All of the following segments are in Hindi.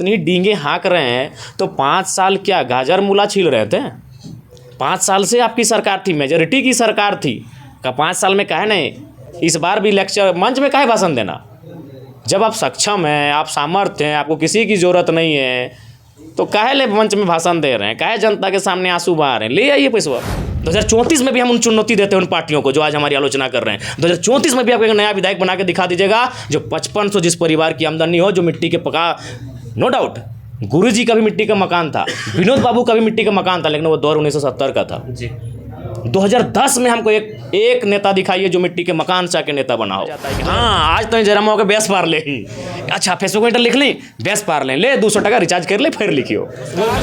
इतनी डींगे हाँक रहे हैं तो 5 साल क्या गाजर मूला छील रहे थे? 5 साल से आपकी सरकार थी, मेजोरिटी की सरकार थी का 5 साल में काहे नहीं? इस बार भी लेक्चर मंच में काहे भाषण देना? जब आप सक्षम हैं, आप सामर्थ्य हैं, आपको किसी की ज़रूरत नहीं है तो काहे ले मंच में भाषण दे रहे हैं? काहे जनता के सामने आंसू बहा रहे हैं? ले आइए पैसा। 2034 में भी हम उन चुनौती देते हैं उन पार्टियों को जो आज हमारी आलोचना कर रहे हैं। 2034 में भी आप एक नया विधायक बना के दिखा दीजिएगा जो 5500 जिस परिवार की आमदनी हो, जो मिट्टी के पका, नो डाउट गुरुजी का भी मिट्टी का मकान था, विनोद बाबू का भी मिट्टी का मकान था, लेकिन वो दौर 1970 का था जी। 2010 में हमको एक नेता दिखाइए जो मिट्टी के मकान से आके नेता बना हो। हाँ, आज तो जरा मौके बेस पार ले ही। अच्छा, फेसबुक में लिख ली, बेस पार ले 200 टका रिचार्ज कर ले, फिर लिखियो।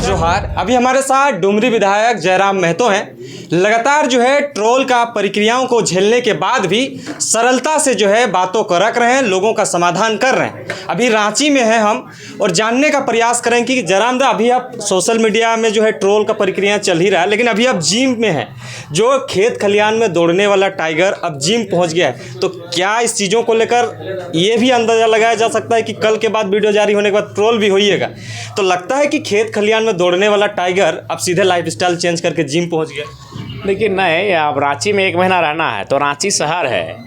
जोहार। अभी हमारे साथ डुमरी विधायक जयराम महतो हैं। लगातार जो है ट्रोल का प्रक्रियाओं को झेलने के बाद भी सरलता से जो है बातों को रख रहे हैं, लोगों का समाधान कर रहे हैं। अभी रांची में है हम और जानने का प्रयास करें कि जयराम दा, अभी आप सोशल मीडिया में जो है ट्रोल का प्रक्रिया चल ही रहा है, लेकिन अभी आप जिम में हैं। जो खेत खलियान में दौड़ने वाला टाइगर अब जिम पहुंच गया है, तो क्या इस चीज़ों को लेकर ये भी अंदाज़ा लगाया जा सकता है कि कल के बाद वीडियो जारी होने के बाद ट्रोल भी होइएगा? तो लगता है कि खेत खलियान में दौड़ने वाला टाइगर अब सीधे लाइफस्टाइल चेंज करके जिम पहुंच गया। लेकिन नहीं, अब रांची में 1 महीना रहना है तो रांची शहर है,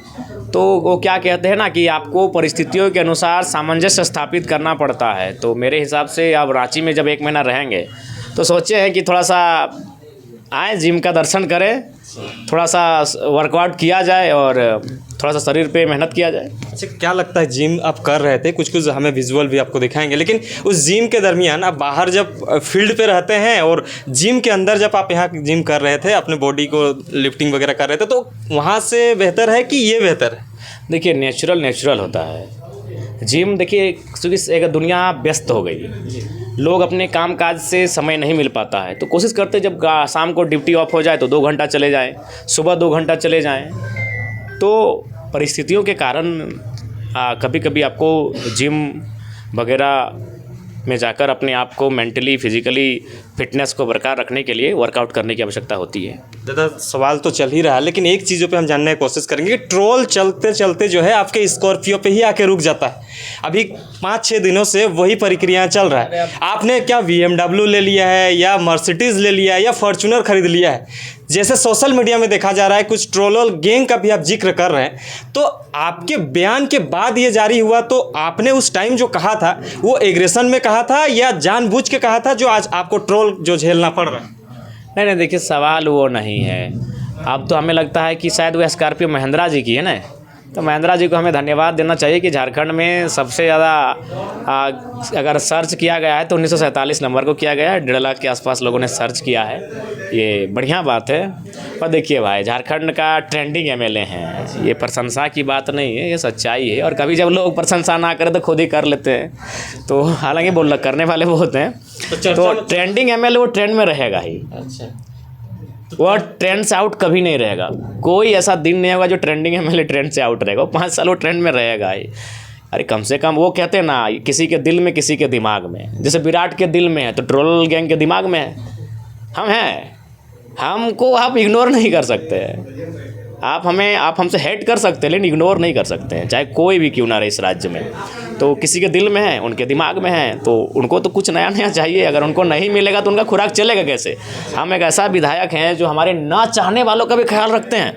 तो वो क्या कहते हैं ना कि आपको परिस्थितियों के अनुसार सामंजस्य स्थापित करना पड़ता है। तो मेरे हिसाब से अब रांची में जब 1 महीना रहेंगे तो सोचे हैं कि थोड़ा सा आए, जिम का दर्शन करें, थोड़ा सा वर्कआउट किया जाए और थोड़ा सा शरीर पे मेहनत किया जाए। अच्छा, क्या लगता है जिम आप कर रहे थे, कुछ हमें विजुअल भी आपको दिखाएंगे, लेकिन उस जिम के दरमियान आप बाहर जब फील्ड पे रहते हैं और जिम के अंदर जब आप यहाँ जिम कर रहे थे, अपने बॉडी को लिफ्टिंग वगैरह कर रहे थे, तो वहाँ से बेहतर है कि ये बेहतर है? देखिए, नेचुरल होता है जिम। देखिए, क्योंकि एक दुनिया व्यस्त हो गई, लोग अपने काम काज से समय नहीं मिल पाता है, तो कोशिश करते जब शाम को ड्यूटी ऑफ हो जाए तो 2 घंटा चले जाएं, सुबह 2 घंटा चले जाएं। तो परिस्थितियों के कारण कभी कभी आपको जिम वगैरह में जाकर अपने आप को मेंटली फिजिकली फिटनेस को बरकरार रखने के लिए वर्कआउट करने की आवश्यकता होती है। दादा, सवाल तो चल ही रहा है, लेकिन एक चीज़ों पे हम जानने की कोशिश करेंगे कि ट्रोल चलते चलते जो है आपके स्कॉर्पियो पे ही आके रुक जाता है। अभी 5-6 दिनों से वही प्रक्रिया चल रहा है। आपने क्या BMW ले लिया है या मर्सिडीज़ ले लिया है या फॉर्च्यूनर खरीद लिया है? जैसे सोशल मीडिया में देखा जा रहा है, कुछ ट्रोलर गैंग का भी आप जिक्र कर रहे हैं, तो आपके बयान के बाद ये जारी हुआ, तो आपने उस टाइम जो कहा था वो एग्रेशन में कहा था या जानबूझ के कहा था जो आज आपको ट्रोल जो झेलना पड़ रहा है? नहीं, देखिए, सवाल वो नहीं है। अब तो हमें लगता है कि शायद वो स्कॉर्पियो महिंद्रा जी की है ना, तो महिंद्रा जी को हमें धन्यवाद देना चाहिए कि झारखंड में सबसे ज़्यादा अगर सर्च किया गया है तो 1947 नंबर को किया गया है। 1.5 लाख के आसपास लोगों ने सर्च किया है, ये बढ़िया बात है। पर देखिए भाई, झारखंड का ट्रेंडिंग MLA हैं, ये प्रशंसा की बात नहीं है, ये सच्चाई है। और कभी जब लोग प्रशंसा ना करें तो खुद ही कर लेते हैं, तो हालांकि बोल करने वाले बहुत हैं। तो ट्रेंडिंग MLA वो ट्रेंड में रहेगा ही। अच्छा, वो ट्रेंड से आउट कभी नहीं रहेगा। कोई ऐसा दिन नहीं होगा जो ट्रेंडिंग MLA ट्रेंड से आउट रहेगा। 5 साल वो ट्रेंड में रहेगा ही। अरे कम से कम वो कहते हैं ना, किसी के दिल में, किसी के दिमाग में। जैसे विराट के दिल में है तो ट्रोल गैंग के दिमाग में है। हम हैं, हमको आप इग्नोर नहीं कर सकते। आप हमसे हेट कर सकते हैं, लेकिन इग्नोर नहीं कर सकते हैं, चाहे कोई भी क्यों ना रहे इस राज्य में। तो किसी के दिल में है, उनके दिमाग में है, तो उनको तो कुछ नया चाहिए। अगर उनको नहीं मिलेगा तो उनका खुराक चलेगा कैसे? हम एक ऐसा विधायक हैं जो हमारे ना चाहने वालों का भी ख्याल रखते हैं,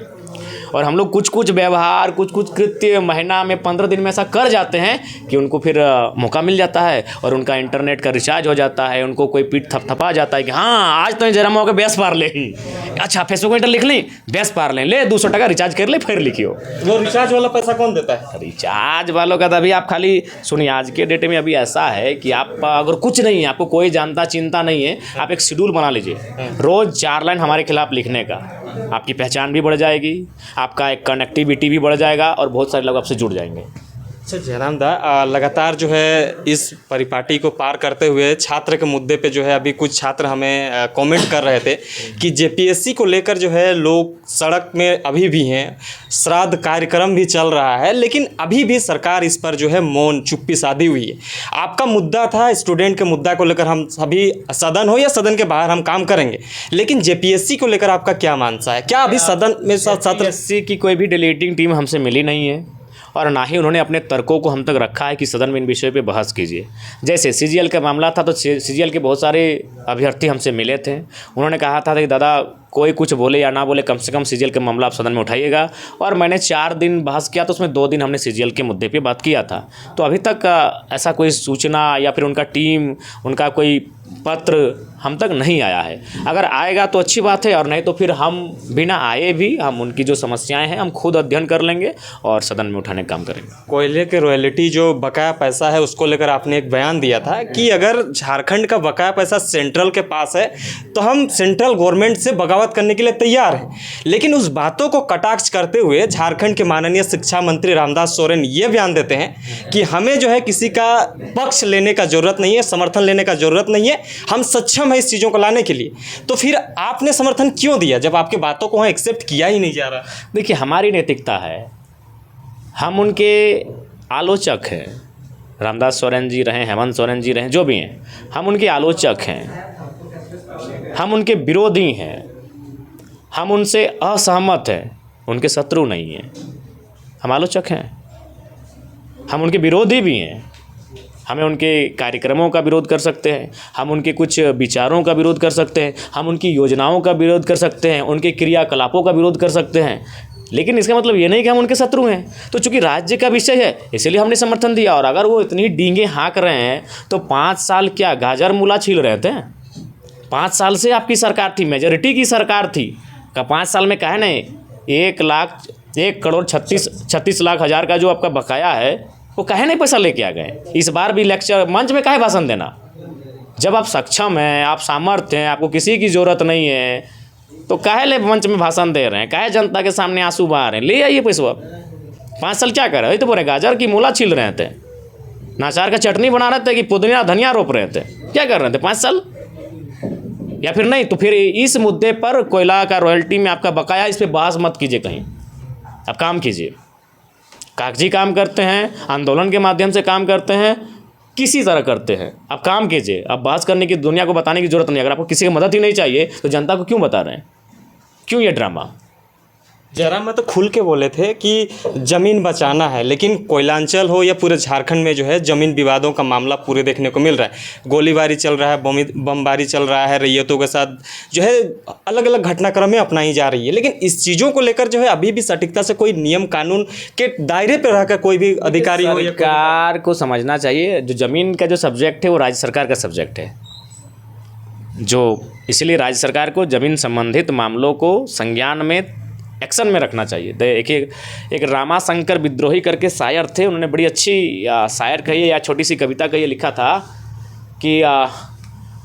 और हम लोग कुछ व्यवहार, कुछ कृत्य महीना में 15 दिन में ऐसा कर जाते हैं कि उनको फिर मौका मिल जाता है और उनका इंटरनेट का रिचार्ज हो जाता है। उनको कोई पीठ थपथपा जाता है कि हाँ, आज तो जरा मौके बेस पार ले ही। अच्छा, फेसबुक में लिख ली, बेस पार ले 200 टका रिचार्ज कर ले, फिर लिखियो। वो रिचार्ज वाला पैसा कौन देता है? रिचार्ज वालों का तो अभी आप खाली सुनिए, आज के डेट में अभी ऐसा है कि आप अगर कुछ नहीं है, आपको कोई जानता चिंता नहीं है, आप एक शेड्यूल बना लीजिए, रोज़ 4 लाइन हमारे खिलाफ लिखने का। आपकी पहचान भी बढ़ जाएगी, आपका एक कनेक्टिविटी भी बढ़ जाएगा और बहुत सारे लोग आपसे जुड़ जाएंगे। अच्छा जयराम दा, लगातार जो है इस परिपाटी को पार करते हुए छात्र के मुद्दे पे जो है अभी कुछ छात्र हमें कमेंट कर रहे थे कि जेपीएससी को लेकर जो है लोग सड़क में अभी भी हैं, श्राद्ध कार्यक्रम भी चल रहा है, लेकिन अभी भी सरकार इस पर जो है मौन चुप्पी साधी हुई है। आपका मुद्दा था स्टूडेंट के मुद्दा को लेकर हम सभी सदन हो या सदन के बाहर हम काम करेंगे, लेकिन जेपीएससी को लेकर आपका क्या मानसा है? क्या अभी सदन में छात्र जेपीएससी की कोई भी डिलीटिंग टीम हमसे मिली नहीं है और ना ही उन्होंने अपने तर्कों को हम तक रखा है कि सदन में इन विषयों पे बहस कीजिए। जैसे सीजीएल का मामला था तो सीजीएल के बहुत सारे अभ्यर्थी हमसे मिले थे, उन्होंने कहा था कि दादा कोई कुछ बोले या ना बोले, कम से कम सीजीएल का मामला आप सदन में उठाइएगा। और मैंने 4 दिन बहस किया तो उसमें 2 दिन हमने सीजीएल के मुद्दे पे बात किया था। तो अभी तक ऐसा कोई सूचना या फिर उनका टीम, उनका कोई पत्र हम तक नहीं आया है। अगर आएगा तो अच्छी बात है, और नहीं तो फिर हम बिना आए भी हम उनकी जो समस्याएं हैं हम खुद अध्ययन कर लेंगे और सदन में उठाने का काम करेंगे। कोयले के रॉयल्टी जो बकाया पैसा है उसको लेकर आपने एक बयान दिया था कि अगर झारखंड का बकाया पैसा सेंट्रल के पास है तो हम सेंट्रल गवर्नमेंट से बगावत करने के लिए तैयार हैं। लेकिन उस बातों को कटाक्ष करते हुए झारखंड के माननीय शिक्षा मंत्री रामदास सोरेन ये बयान देते हैं कि हमें जो है किसी का पक्ष लेने का ज़रूरत नहीं है, समर्थन लेने का ज़रूरत नहीं है, हम सक्षम है इस चीज़ों को लाने के लिए। तो फिर आपने समर्थन क्यों दिया जब आपके बातों को वहाँ एक्सेप्ट किया ही नहीं जा रहा? देखिए, हमारी नैतिकता है, हम उनके आलोचक हैं। रामदास सोरेन जी रहें, हेमंत सोरेन जी रहें, जो भी हैं, हम उनके आलोचक हैं, हम उनके विरोधी हैं, हम उनसे असहमत हैं, उनके शत्रु नहीं हैं। हम आलोचक हैं, हम उनके विरोधी भी हैं। हमें उनके कार्यक्रमों का विरोध कर सकते हैं, हम उनके कुछ विचारों का विरोध कर सकते हैं, हम उनकी योजनाओं का विरोध कर सकते हैं, उनके क्रियाकलापों का विरोध कर सकते हैं, लेकिन इसका मतलब ये नहीं कि हम उनके शत्रु हैं। तो चूंकि राज्य का विषय है इसलिए हमने समर्थन दिया। और अगर वो इतनी डींगे हाँक रहे हैं तो 5 साल क्या गाजर मूला छील रहे थे? 5 साल से आपकी सरकार थी, मेजॉरिटी की सरकार थी। का 5 साल में कहे नहीं 1,36,00,000 का जो आपका बकाया है वो काहे नहीं पैसा लेके आ गए? इस बार भी लेक्चर मंच में काहे भाषण देना? जब आप सक्षम हैं, आप सामर्थ्य हैं, आपको किसी की ज़रूरत नहीं है, तो काहे ले मंच में भाषण दे रहे हैं? काहे जनता के सामने आंसू बहा रहे हैं? ले आइए पैसा। 5 साल क्या कर रहे तो बोले गाजर की मूला छील रहे थे, नाचार का चटनी बना रहे थे कि पुदीना धनिया रोप रहे थे? क्या कर रहे थे 5 साल? या फिर नहीं तो फिर इस मुद्दे पर कोयला का रॉयल्टी में आपका बकाया, इस पर बहस मत कीजिए कहीं। आप काम कीजिए, कागजी काम करते हैं, आंदोलन के माध्यम से काम करते हैं, किसी तरह करते हैं, आप काम कीजिए। आप बहस करने की, दुनिया को बताने की ज़रूरत नहीं। अगर आपको किसी की मदद ही नहीं चाहिए तो जनता को क्यों बता रहे हैं? क्यों ये ड्रामा? जयराम मैं तो खुल के बोले थे कि ज़मीन बचाना है, लेकिन कोयलांचल हो या पूरे झारखंड में जो है ज़मीन विवादों का मामला पूरे देखने को मिल रहा है। गोलीबारी चल रहा है, बमबारी चल रहा है, रैयतों के साथ जो है अलग अलग घटनाक्रमें अपनाई जा रही है। लेकिन इस चीज़ों को लेकर जो है अभी भी सटीकता से कोई नियम कानून के दायरे पर रहकर कोई भी अधिकारी हो, सरकार को समझना चाहिए जो ज़मीन का जो सब्जेक्ट है वो राज्य सरकार का सब्जेक्ट है, जो इसलिए राज्य सरकार को ज़मीन संबंधित मामलों को संज्ञान में, एक्शन में रखना चाहिए। एक रामाशंकर विद्रोही करके शायर थे, उन्होंने बड़ी अच्छी शायर कही या छोटी सी कविता कही, लिखा था कि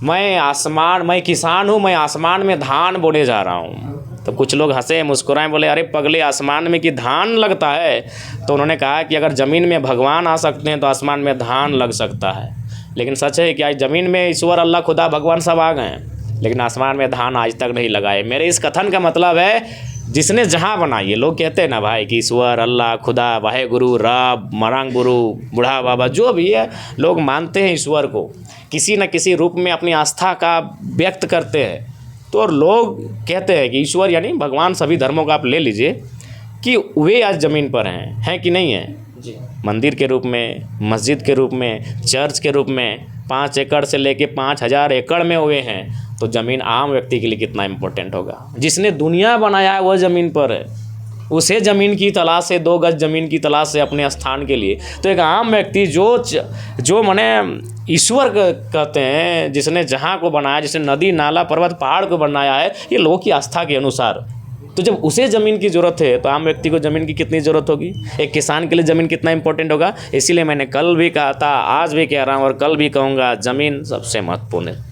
मैं किसान हूँ, मैं आसमान में धान बोने जा रहा हूँ। तो कुछ लोग हंसे मुस्कुराए, बोले अरे पगले आसमान में कि धान लगता है? तो उन्होंने कहा कि अगर ज़मीन में भगवान आ सकते हैं तो आसमान में धान लग सकता है। लेकिन सच है कि आज ज़मीन में ईश्वर, अल्लाह, खुदा, भगवान सब आ गए हैं, लेकिन आसमान में धान आज तक नहीं लगाए। मेरे इस कथन का मतलब है जिसने जहाँ बनाई है, लोग कहते हैं ना भाई कि ईश्वर, अल्लाह, खुदा, वाहे गुरु, रब, मरांग गुरु, बूढ़ा बाबा, जो भी है, लोग मानते हैं ईश्वर को, किसी न किसी रूप में अपनी आस्था का व्यक्त करते हैं। तो और लोग कहते हैं कि ईश्वर यानी भगवान, सभी धर्मों का आप ले लीजिए, कि वे आज ज़मीन पर हैं कि नहीं हैं? जी। मंदिर के रूप में, मस्जिद के रूप में, चर्च के रूप में 5 एकड़ से लेके 5,000 एकड़ में हुए हैं। तो ज़मीन आम व्यक्ति के लिए कितना इम्पोर्टेंट होगा? जिसने दुनिया बनाया है वह ज़मीन पर है, उसे ज़मीन की तलाश है, 2 गज ज़मीन की तलाश है अपने स्थान के लिए। तो एक आम व्यक्ति जो माने ईश्वर कहते हैं, जिसने जहाँ को बनाया, जिसने नदी, नाला, पर्वत, पहाड़ को बनाया है, ये लोगों की आस्था के अनुसार, तो जब उसे ज़मीन की ज़रूरत है तो आम व्यक्ति को ज़मीन की कितनी ज़रूरत होगी? एक किसान के लिए ज़मीन कितना इंपॉर्टेंट होगा? इसीलिए मैंने कल भी कहा था, आज भी कह रहा हूँ और कल भी कहूँगा, ज़मीन सबसे महत्वपूर्ण है।